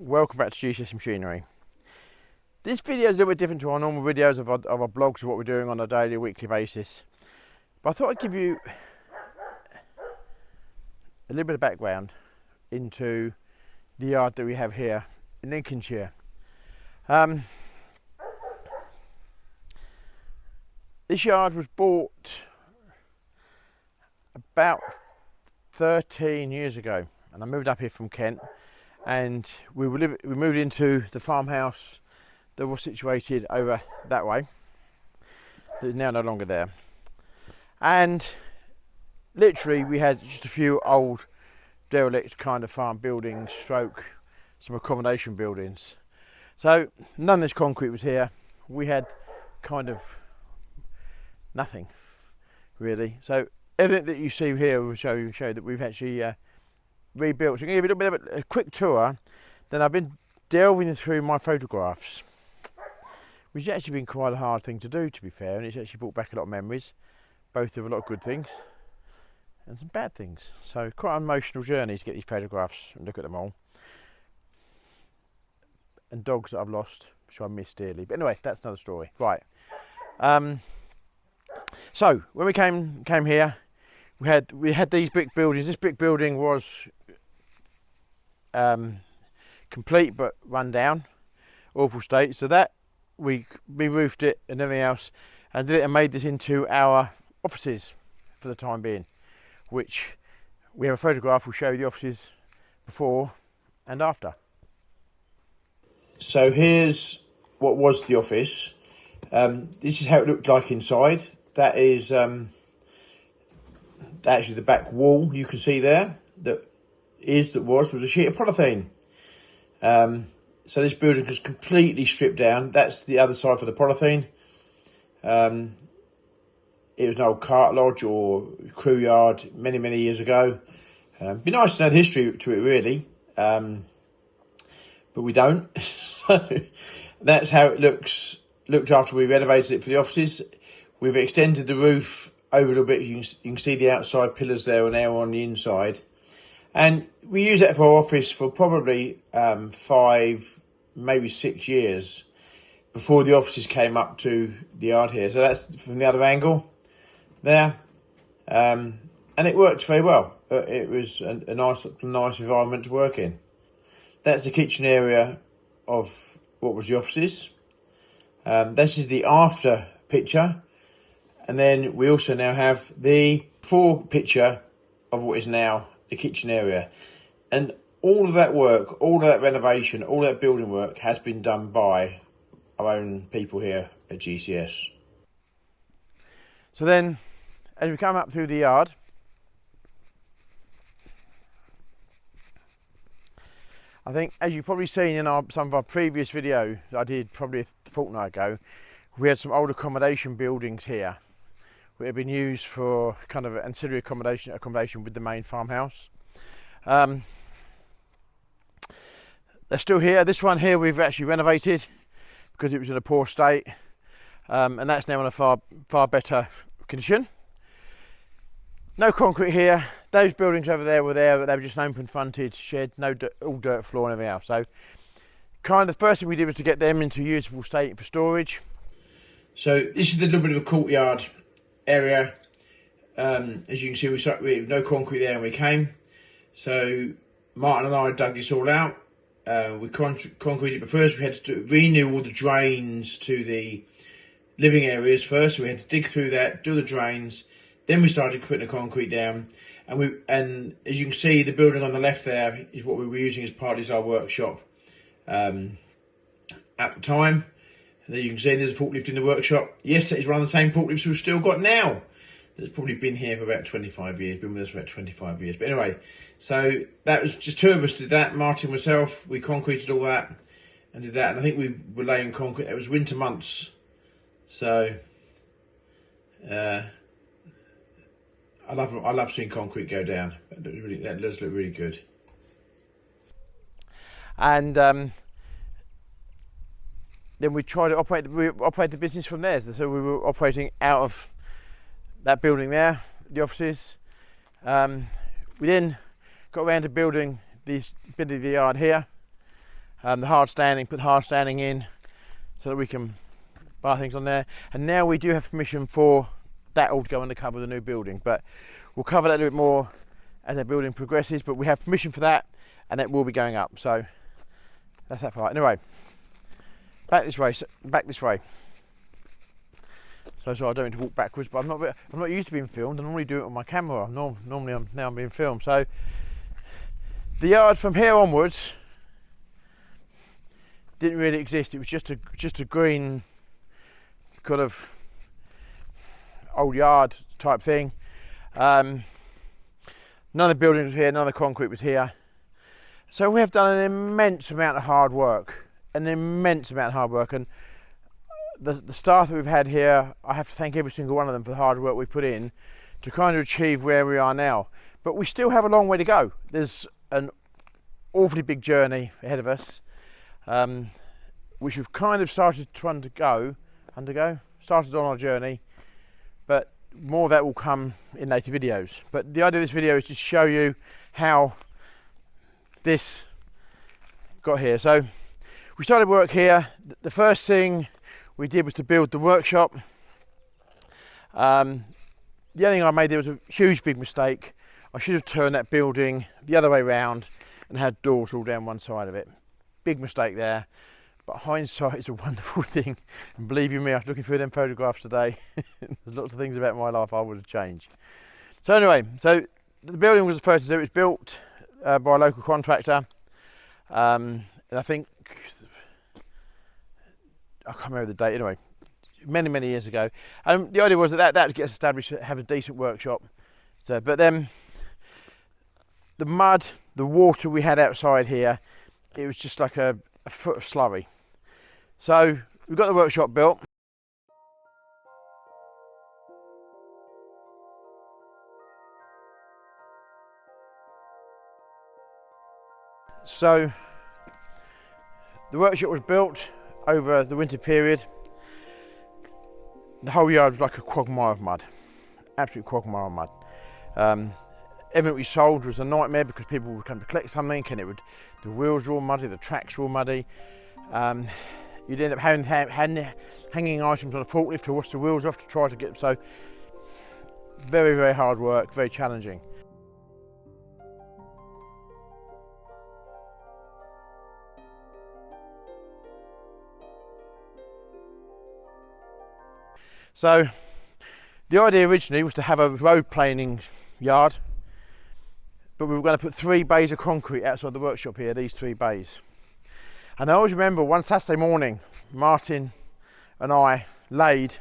welcome back to GCS Machinery. This video is a little bit different to our normal videos of our blogs of what we're doing on a daily or weekly basis. But I thought I'd give you a little bit of background into the yard that we have here in Lincolnshire. This yard was bought about 13 years ago, and I moved up here from Kent, and we moved into the farmhouse that was situated over that way, that is now no longer there. And literally we had just a few old derelict kind of farm buildings stroke some accommodation buildings. So none of this concrete was here. We had kind of nothing really. So everything that you see here will show that we've actually rebuilt. So I'm going to give you a little bit of a quick tour. Then I've been delving through my photographs, which has actually been quite a hard thing to do, to be fair, and it's actually brought back a lot of memories, both of a lot of good things and some bad things. So quite an emotional journey to get these photographs and look at them all. And dogs that I've lost, which I miss dearly. But anyway, that's another story. Right. So when we came here, we had these brick buildings. This brick building was complete but run down, awful state. So that we roofed it and everything else, and did it and made this into our offices for the time being. Which we have a photograph. We'll show you the offices before and after. So here's what was the office. This is how it looked like inside. That is actually the back wall you can see there. That was a sheet of polythene. So this building was completely stripped down. That's the other side for the polythene. It was an old cart lodge or crew yard many years ago. Be nice to know the history to it really, but we don't. So that's how it looked after we renovated it for the offices. We've extended the roof over a little bit. You can see the outside pillars there are now on the inside. And we use that for our office for probably 5, maybe 6 years before the offices came up to the yard here. So that's from the other angle there. And it worked very well. It was a nice environment to work in. That's the kitchen area of what was the offices. This is the after picture. And then we also now have the before picture of what is now the kitchen area. And all of that work, all of that renovation, all of that building work has been done by our own people here at GCS. So then, as we come up through the yard, I think, as you've probably seen in some of our previous videos I did probably a fortnight ago, we had some old accommodation buildings here which have been used for kind of ancillary accommodation with the main farmhouse. They're still here. This one here we've actually renovated because it was in a poor state, and that's now in a far better condition. No concrete here. Those buildings over there were there, but they were just an open fronted shed, all dirt floor and everything else. So kind of the first thing we did was to get them into a usable state for storage. So this is a little bit of a courtyard area. As you can see, we have no concrete there when we came. So Martin and I dug this all out. We concreted, but first we had to renew all the drains to the living areas first. So we had to dig through that, do the drains. Then we started putting the concrete down, and as you can see, the building on the left there is what we were using as partly as our workshop at the time. And there you can see there's a forklift in the workshop. Yes, that is one of the same forklifts we've still got now. That's probably been here for about 25 years, been with us for about 25 years. But anyway, so that was just two of us did that, Martin, myself. We concreted all that and did that. And I think we were laying concrete. It was winter months. So I love seeing concrete go down. That does look really good. And then we tried to operate the business from there. So we were operating out of that building there, the offices. We then got around to building this bit of the yard here. the hard standing, put the hard standing in so that we can bar things on there. And now we do have permission for that all to go under cover of the new building, but we'll cover that a little bit more as the building progresses. But we have permission for that, and it will be going up. So that's that part. Anyway, back this way. So sorry, I don't need to walk backwards, but I'm not used to being filmed. I normally do it on my camera. Normally I'm being filmed. So the yard from here onwards didn't really exist. It was just a green kind of old yard type thing. None of the buildings was here, none of the concrete was here. So we have done an immense amount of hard work, and the staff that we've had here, I have to thank every single one of them for the hard work we put in to kind of achieve where we are now. But we still have a long way to go. There's an awfully big journey ahead of us, which we've kind of started to started on our journey, but more of that will come in later videos. But the idea of this video is to show you how this got here. So we started work here. The first thing we did was to build the workshop. The other thing I made there was a huge big mistake. I should have turned that building the other way around and had doors all down one side of it. Big mistake there, but hindsight is a wonderful thing. And believe you me, I was looking through them photographs today. There's lots of things about my life I would have changed. So anyway, so the building was the first to do. It was built by a local contractor, and I think, I can't remember the date, anyway, many years ago. And the idea was that gets established to have a decent workshop. So, but then the mud, the water we had outside here, it was just like a foot of slurry. So we got the workshop built. So the workshop was built over the winter period. The whole yard was like a quagmire of mud, absolute quagmire of mud. Everything we sold was a nightmare because people would come to collect something and the wheels were all muddy, the tracks were all muddy. You'd end up hanging items on a forklift to wash the wheels off to try to get them. So very hard work, very challenging. So the idea originally was to have a road planing yard, but we were going to put 3 bays of concrete outside the workshop here, these 3 bays. And I always remember one Saturday morning, Martin and I laid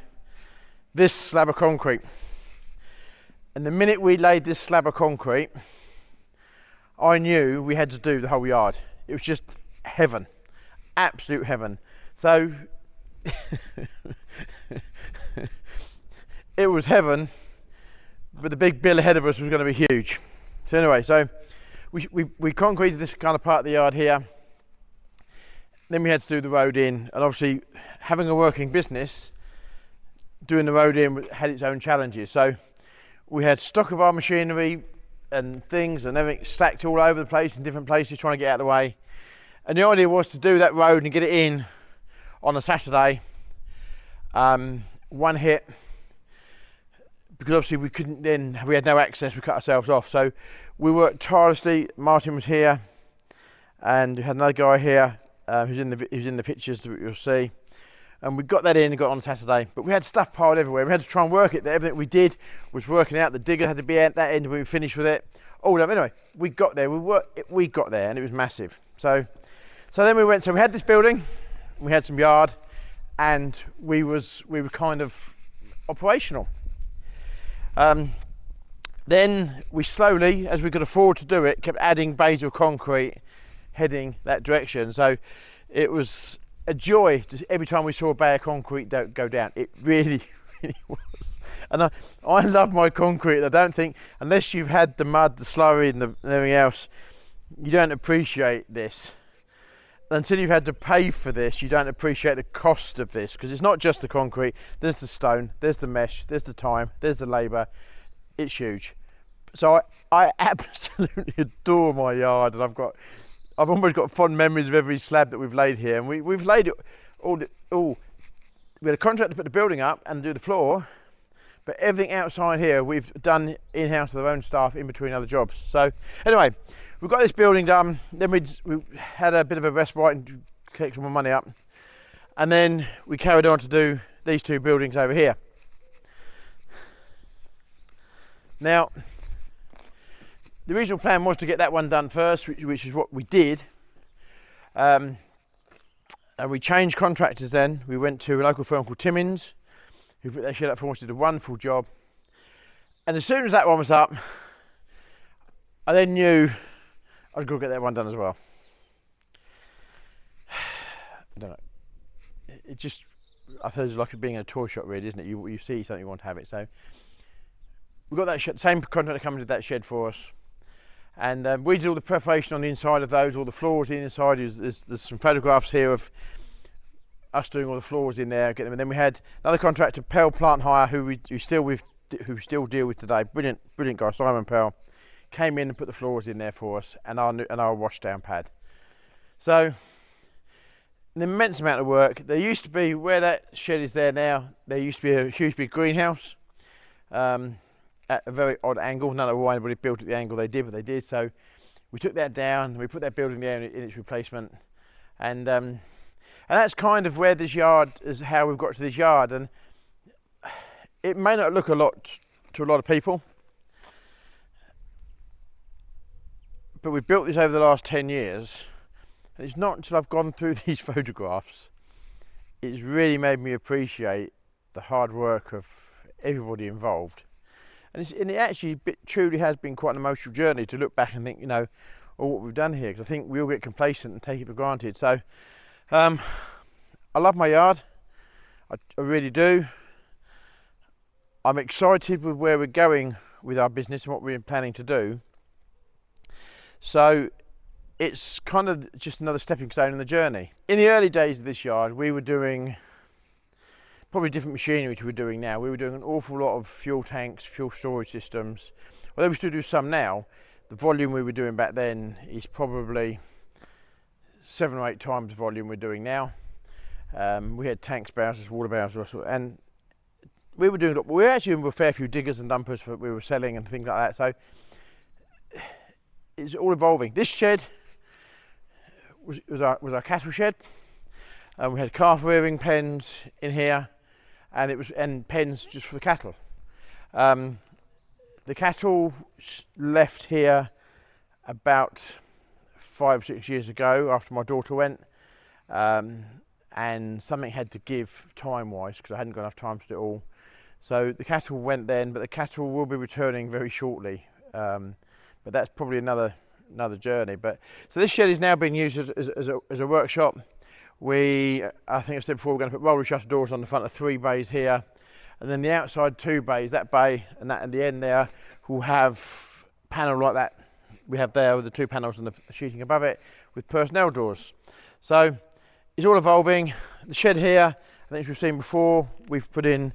this slab of concrete. And the minute we laid this slab of concrete, I knew we had to do the whole yard. It was just heaven, absolute heaven. So it was heaven, but the big bill ahead of us was going to be huge. So anyway, so we concreted this kind of part of the yard here. Then we had to do the road in, and obviously having a working business, doing the road in had its own challenges. So we had stock of our machinery and things and everything stacked all over the place in different places, trying to get out of the way. And the idea was to do that road and get it in on a Saturday, one hit, because obviously we had no access, we cut ourselves off. So we worked tirelessly. Martin was here, and we had another guy here who's in the pictures that you'll see. And we got that in and got on Saturday, but we had stuff piled everywhere. We had to try and work it. Everything we did was working out. The digger had to be at that end when we finished with it. All that. Anyway, we got there. We got there, and it was massive. So then we went. So we had this building, we had some yard, and we were kind of operational. Then we slowly, as we could afford to do it, kept adding bays of concrete heading that direction. So it was a joy every time we saw a bay of concrete go down. It really was. And I love my concrete. I don't think, unless you've had the mud, the slurry and everything else, you don't appreciate this. Until you've had to pay for this, you don't appreciate the cost of this, because it's not just the concrete. There's the stone, there's the mesh, there's the time, there's the labour. It's huge. So I absolutely adore my yard, and I've got I've almost got fond memories of every slab that we've laid here, and we've laid it all. We had a contract to put the building up and do the floor, but everything outside here we've done in-house with our own staff in between other jobs. So anyway, we've got this building done. Then we had a bit of a respite and collect some more money up, and then we carried on to do these two buildings over here. Now, the original plan was to get that one done first, which is what we did. And we changed contractors then. We went to a local firm called Timmins, who put their shed up for us, did a wonderful job. And as soon as that one was up, I then knew I'd go get that one done as well. I don't know. It just, I thought it was like being in a toy shop, really, isn't it? You see something, you want to have it. So we got that shed, same contractor come and did that shed for us. And we did all the preparation on the inside of those, all the floors in inside. There's some photographs here of us doing all the floors in there, getting them. And then we had another contractor, Pell Plant Hire, who we still deal with today. Brilliant guy, Simon Pell, came in and put the floors in there for us, and our wash down pad. So an immense amount of work. There used to be, where that shed is there now, there used to be a huge big greenhouse. At a very odd angle. None of why anybody built at the angle they did, but they did. So we took that down. We put that building there in its replacement, and that's kind of where this yard is. How we've got to this yard, and it may not look a lot to a lot of people, but we built this over the last 10 years, and it's not until I've gone through these photographs it's really made me appreciate the hard work of everybody involved. And it actually truly has been quite an emotional journey to look back and think, oh, what we've done here, because I think we all get complacent and take it for granted. So I love my yard, I really do. I'm excited with where we're going with our business and what we're planning to do. So it's kind of just another stepping stone in the journey. In the early days of this yard, we were doing probably different machinery to we're doing now. We were doing an awful lot of fuel tanks, fuel storage systems. Although we still do some now, the volume we were doing back then is probably 7 or 8 times the volume we're doing now. We had tanks, barrels, water barrels, and we were doing. We were actually doing a fair few diggers and dumpers that we were selling and things like that. So it's all evolving. This shed was our cattle shed. We had calf rearing pens in here, and pens just for the cattle. The cattle left here about 5 or 6 years ago after my daughter went, and something had to give time-wise because I hadn't got enough time to do it all. So the cattle went then, but the cattle will be returning very shortly. But that's probably another journey. But so this shed is now being used as a workshop. I think I said before, we're going to put roller shutter doors on the front of 3 bays here, and then the outside 2 bays, that bay and that at the end there, will have panel like that we have there with the 2 panels and the sheeting above it with personnel doors. So it's all evolving. The shed here, I think as we've seen before, we've put in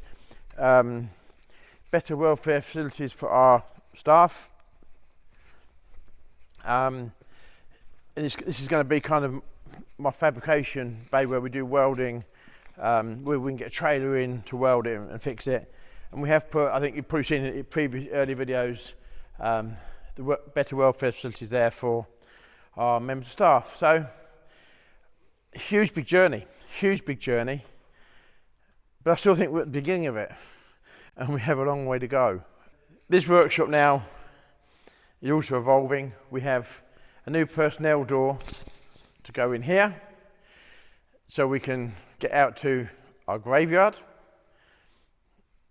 better welfare facilities for our staff. This is going to be kind of my fabrication bay where we do welding, where we can get a trailer in to weld it and fix it. And we have put, I think you've probably seen it in previous early videos, the better welfare facilities there for our members of staff. So huge big journey, but I still think we're at the beginning of it and we have a long way to go. This workshop now is also evolving. We have a new personnel door to go in here so we can get out to our graveyard,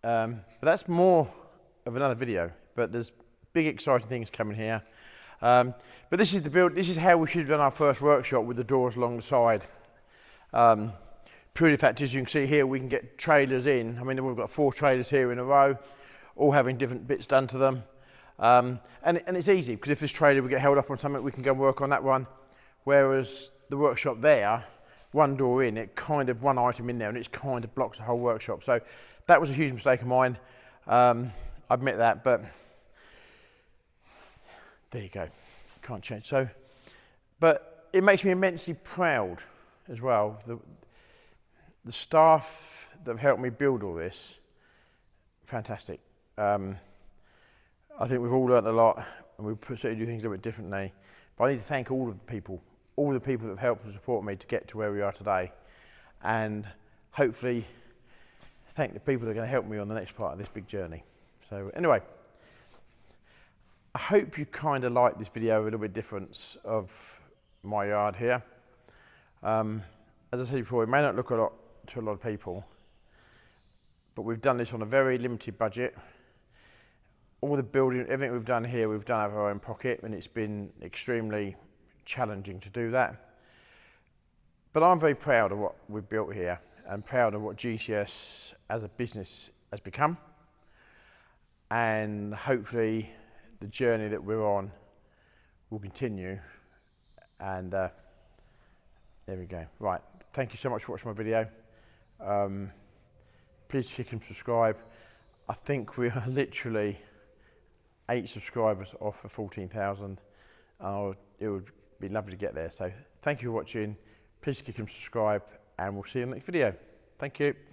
but that's more of another video. But there's big exciting things coming here, but this is how we should have done our first workshop, with the doors along the side. Purely the fact is, you can see here we can get trailers in. I mean, we've got 4 trailers here in a row, all having different bits done to them, and it's easy because if this trailer would get held up on something, we can go and work on that one. Whereas the workshop there, 1 door in, it kind of 1 item in there, and it kind of blocks the whole workshop. So that was a huge mistake of mine. I admit that, but there you go. Can't change. So, but it makes me immensely proud as well. The staff that have helped me build all this, fantastic. I think we've all learnt a lot, and we certainly do things a little bit differently. But I need to thank all the people that have helped and support me to get to where we are today, and hopefully thank the people that are going to help me on the next part of this big journey. So anyway, I hope you kind of like this video, a little bit different of my yard here. As I said before, it may not look a lot to a lot of people, but we've done this on a very limited budget. All the building, everything we've done here, we've done out of our own pocket, and it's been extremely challenging to do that. But I'm very proud of what we've built here, and proud of what GCS as a business has become. And hopefully the journey that we're on will continue. And there we go. Right, thank you so much for watching my video. Please click and subscribe. I think we are literally 8 subscribers off of 14,000. It would be lovely to get there. So thank you for watching. Please click and subscribe, and we'll see you in the next video. Thank you.